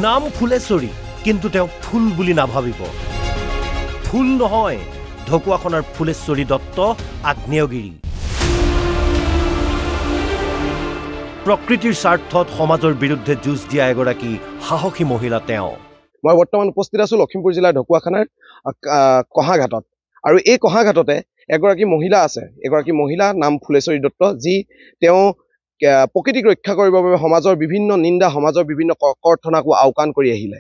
নাম ফুলেশ্বৰী কিন্তু তেওঁ ফুল বুলি নাভাবিব ফুল নহয় ঢকুৱাখনাৰ ফুলেশ্বৰী দত্ত আগ্নেয়গিৰি প্ৰকৃতিৰ স্বাৰ্থত সমাজৰ বিৰুদ্ধে যুঁজ দিয়া এগৰাকী সাহসী মহিলা তেওঁ মই বৰ্তমান উপস্থিত আছো লখিমপুৰ জিলাৰ ঢকুৱাখানাৰ কহাঘাটত আৰু এই কহাঘাটতে এগৰাকী মহিলা আছে এগৰাকী মহিলা নাম ফুলেশ্বৰী দত্ত যি তেওঁ প্ৰকৃতিক ৰক্ষা কৰিবৰ বাবে সমাজৰ বিভিন্ন নিন্দা সমাজৰ বিভিন্ন কৰ্তনাকো আওকাণ কৰি আহিলে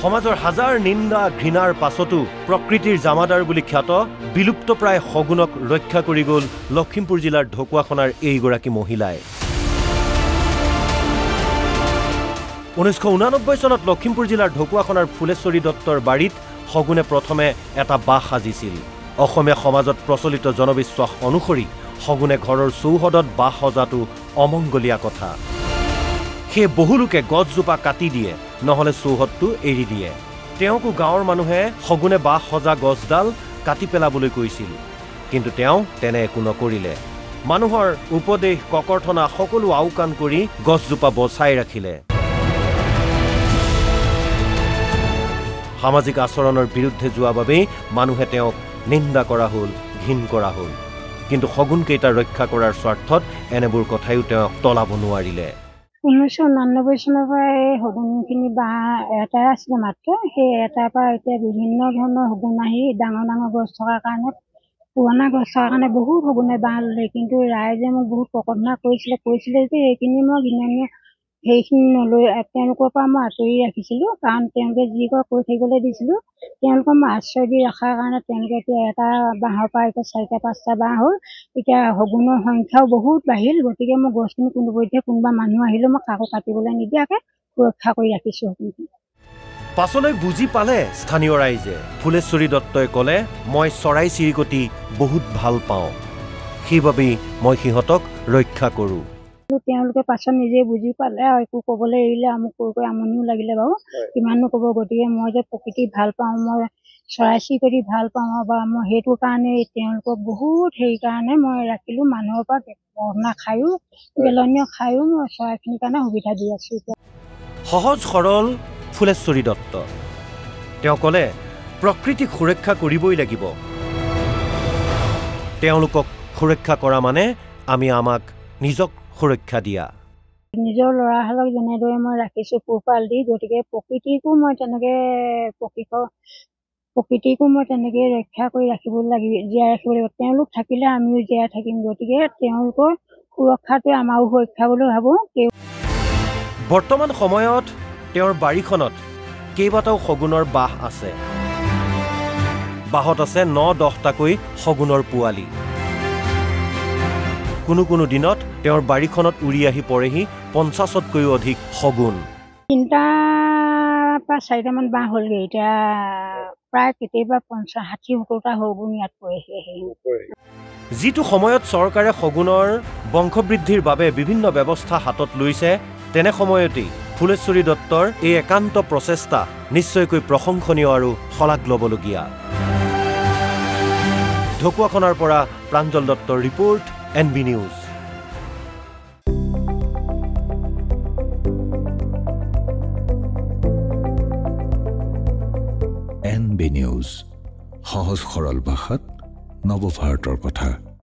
সমাজৰ হাজাৰ নিন্দা ঘৃণাৰ পাছতো প্ৰকৃতিৰ জামাদাৰ বুলি খ্যাত বিলুপ্তপ্ৰায় সগুণক ৰক্ষা কৰি গ'ল লখিমপুৰ জিলাৰ ঢকুৱাখনাৰ এইগৰাকী মহিলাই 1989 চনত লখিমপুৰ জিলাৰ ঢকুৱাখনাৰ ফুলেশ্বৰী দত্তৰ বাৰীত সগুণে প্ৰথমে এটা বাহ সাজিছিল অসমীয়া সমাজত প্ৰচলিত জনবিশ্বাস অনুসৰি সগুণে ঘৰৰ চৌহদত বাহ সজাটো অমংগলীয়া কথা সেই বহুলোকে গছজোপা কাটি দিয়ে নহলে চৌহদটো এৰি দিয়ে তেওঁকো গাঁৱৰ মানুহে সগুণে বাহ সজা গছডাল কাটি পেলাবলৈ কৈছিল কিন্তু তেওঁ তেনে একো নকৰিলে মানুহৰ উপদেশ ককৰ্থনা সকলো আওকাণ কৰি গছজোপা বচাই ৰাখিলে সামাজিক আচৰণৰ বিৰুদ্ধে যোৱা বাবে মানুহে তেওঁক নিন্দা কৰা হ'ল ঘিন কৰা হ'ল কিন্তু সগুণ কেইটা ৰক্ষা কৰাৰ স্বাৰ্থত এনেবোৰ কথায়ো তেওঁক তলাব নোৱাৰিলে 1999 চনৰ পৰা এই সগুণখিনি এটাই আছিলে মাত্ৰ সেই এটাৰ পৰা এতিয়া বিভিন্ন ধৰণৰ সগুণ আহি ডাঙৰ ডাঙৰ গছ থকাৰ কাৰণে পুৰণা গছ থকাৰ কাৰণে বহুত সগুণে বাঁহ ল'লে কিন্তু ৰাইজে মোক বহুত ককৰ্থনা কৈছিলে যে এইখিনি মই ঘৃণনীয় সেইখিনি নলৈ তেওঁলোকৰ পৰা মই আঁতৰি ৰাখিছিলোঁ কাৰণ তেওঁলোকে যি কয় কৈ থাকিবলৈ দিছিলোঁ তেওঁলোকক মই আশ্ৰয় দি ৰখাৰ কাৰণে তেওঁলোকে এতিয়া এটা বাঁহৰ পৰা এতিয়া 4টা 5টা বাঁহ হ'ল এতিয়া সগুণৰ সংখ্যাও বহুত বাঢ়িল গতিকে মই গছখিনি কোনোবা মানুহ আহিলেও মই কাকো কাটিবলৈ নিদিয়াকৈ সুৰক্ষা কৰি ৰাখিছোঁ সগুণখিনি পাছলৈ বুজি পালে স্থানীয় ৰাইজে ফুলেশ্বৰী দত্তই ক'লে মই চৰাই চিৰিকটি বহুত ভাল পাওঁ সেইবাবেই মই সিহঁতক ৰক্ষা কৰোঁ তেওঁলোকে পাছত নিজে বুজি পালে আৰু একো ক'বলৈ এৰিলে মোক কৈ আমনিও লাগিলে বাৰু কিমাননো ক'ব গতিকে মই যে প্ৰকৃতি ভাল পাওঁ মই চৰাই চিৰিকটি ভাল পাওঁ বা মই সেইটো কাৰণে তেওঁলোকক বহুত সেইকাৰণে মই ৰাখিলোঁ মানুহৰ পৰা ককৰ্থনা খায়ো পেলনীয়া খায়ো মই চৰাইখিনিৰ কাৰণে সুবিধা দি আছোঁ এতিয়া সহজ সৰল ফুলেশ্বৰী দত্ত তেওঁ ক'লে প্ৰকৃতিক সুৰক্ষা কৰিবই লাগিব তেওঁলোকক সুৰক্ষা কৰা মানে আমি আমাক নিজক সুৰক্ষা দিয়া নিজৰ ল'ৰাহালক যেনেদৰে মই ৰাখিছোঁ পোহপাল দি গতিকে প্ৰকৃতিকো মই তেনেকৈ ৰক্ষা কৰি ৰাখিব লাগিব জীয়াই ৰাখিব লাগিব তেওঁলোক থাকিলে আমিও জীয়াই থাকিম গতিকে তেওঁলোকৰ সুৰক্ষাটোৱে আমাৰো সুৰক্ষা বুলি ভাবোঁ বৰ্তমান সময়ত তেওঁৰ বাৰীখনত কেইবাটাও সগুণৰ বাহ আছে বাহত আছে 9-10টাকৈ সগুণৰ পোৱালি কোনো দিনত তেওঁৰ বাৰীখনত উৰি আহি পৰেহি 50তকৈও অধিক সগুণ 3টা বা 4টামান বাহ হ'লগৈ এতিয়া প্ৰায় কেতিয়াবা 50-60-70টা সগুণ ইয়াত পৰেহি যিটো সময়ত চৰকাৰে সগুণৰ বংশবৃদ্ধিৰ বাবে বিভিন্ন ব্যৱস্থা হাতত লৈছে তেনে সময়তেই ফুলেশ্বৰী দত্তৰ এই একান্ত প্ৰচেষ্টা নিশ্চয়কৈ প্ৰশংসনীয় আৰু শলাগ ল'বলগীয়া ঢকুৱাখনাৰ পৰা প্ৰাঞ্জল দত্তৰ report NB News NB News সহজ সৰল ভাষাত নৱভাৰতৰ কথা